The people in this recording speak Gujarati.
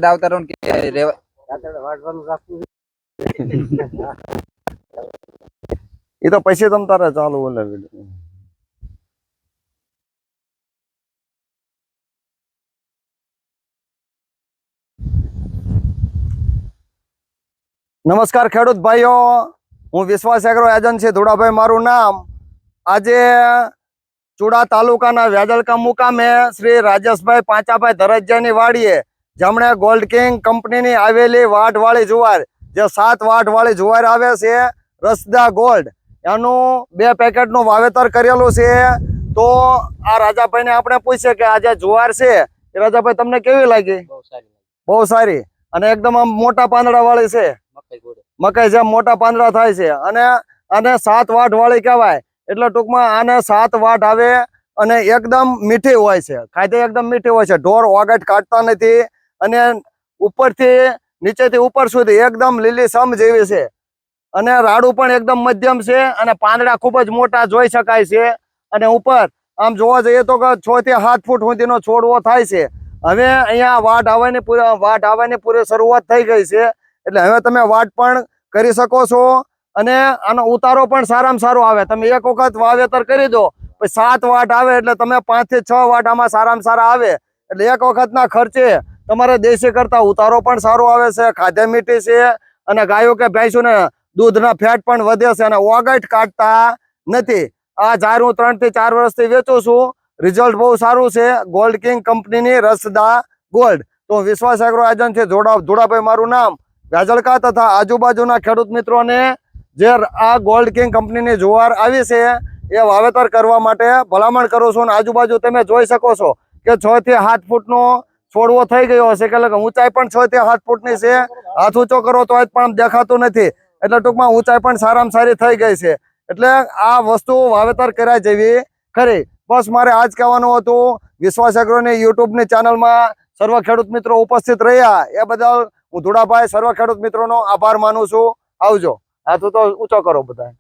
આવતા રહો કે રેવા એ તો પછી તમ તારે ચાલુ ઓલે વિડિયો. નમસ્કાર ખેડૂત ભાઈઓ, હું વિશ્વાસ એગ્રો એજન્સી ધોળાભાઈ મારું નામ. આજે ચુડા તાલુકાના વ્યાજલકા મુકામે શ્રી રાજેશભાઈ પાંચાભાઈ ધરજિયાની વાડીએ જેમણે ગોલ્ડ કિંગ કંપનીની આવેલી વાઢવાળી જુવાર, જે 7 વાઢવાળી જુવાર આવે છે રસદા ગોલ્ડ, એનું 2 પેકેટનું વાવેતર કરેલું છે. તો આ રાજાભાઈને આપણે પૂછીએ કે આ જે જુવાર છે એ રાજાભાઈ તમને કેવી લાગી? બહુ સારી. અને એકદમ આમ મોટા પાંદડા વાળી છે, મકાઈ જેમ મોટા પાંદડા થાય છે. અને આને 7 વાઢ વાળી કહેવાય. એટલે ટૂંકમાં આને 7 વાઢ આવે અને એકદમ મીઠી હોય છે, ખાધે એકદમ મીઠી હોય છે. ઢોર ઓગટ કાઢતા નથી અને ઉપરથી નીચેથી ઉપર સુધી એકદમ લીલી સમ જેવી છે. અને રાડું પણ એકદમ મધ્યમ છે અને પાંદડા ખૂબ જ મોટા જોઈ શકાય છે. અને ઉપર આમ જોવા જઈએ તો 6 થી 7 ફૂટ સુધીનો છોડવો થાય છે. હવે અહીંયા વાઢ આવવાની પૂરી શરૂઆત થઈ ગઈ છે. એટલે હવે તમે વાઢ પણ કરી શકો છો અને આનો ઉતારો પણ સારામાં સારો આવે. તમે એક વખત વાવેતર કરી દો પછી 7 વાઢ આવે એટલે તમે 5 થી 6 વાઢ આમાં સારામાં સારા આવે. એટલે એક વખતના ખર્ચે તમારે દેશી કરતા ઉતારો પણ સારો આવે છે, ખાધે મીઠી છે અને ગાયો કે ભેંસોને દૂધના ફેટ પણ વધે છે અને ઓગટ કાઢતા નથી. આ ઝાર હું 3 થી 4 વર્ષથી વેચું છું. રિઝલ્ટ બહુ સારું છે. ગોલ્ડ કિંગ કંપનીની રસદા ગોલ્ડ. તો વિશ્વાસ એગ્રો એજન્સી ધોળાભાઈ મારું નામ. વ્યાજલકા તથા આજુબાજુના ખેડૂત મિત્રોને જે આ ગોલ્ડ કિંગ કંપનીની જુવાર આવી છે એ વાવેતર કરવા માટે ભલામણ કરું છું. અને આજુબાજુ તમે જોઈ શકો છો કે 6 થી 7 ફૂટનો છોડવો થઈ ગયો હશે, કે ઊંચાઈ પણ 6 થી 7 ફૂટની છે. હાથ ઊંચો કરો તો પણ દેખાતું નથી. એટલે ટૂંકમાં ઊંચાઈ પણ સારામાં સારી થઈ ગઈ છે. એટલે આ વસ્તુ વાવેતર કર્યા જેવી ખરી. બસ મારે આજ કહેવાનું હતું. વિશ્વાસ એગ્રોની યુટ્યુબની ચેનલમાં સર્વ ખેડૂત મિત્રો ઉપસ્થિત રહ્યા એ બદલ હું ધોળાભાઈ સર્વ ખેડૂત મિત્રોનો આભાર માનું છું. આવજો. હાથ તો ઊંચો કરો બધા.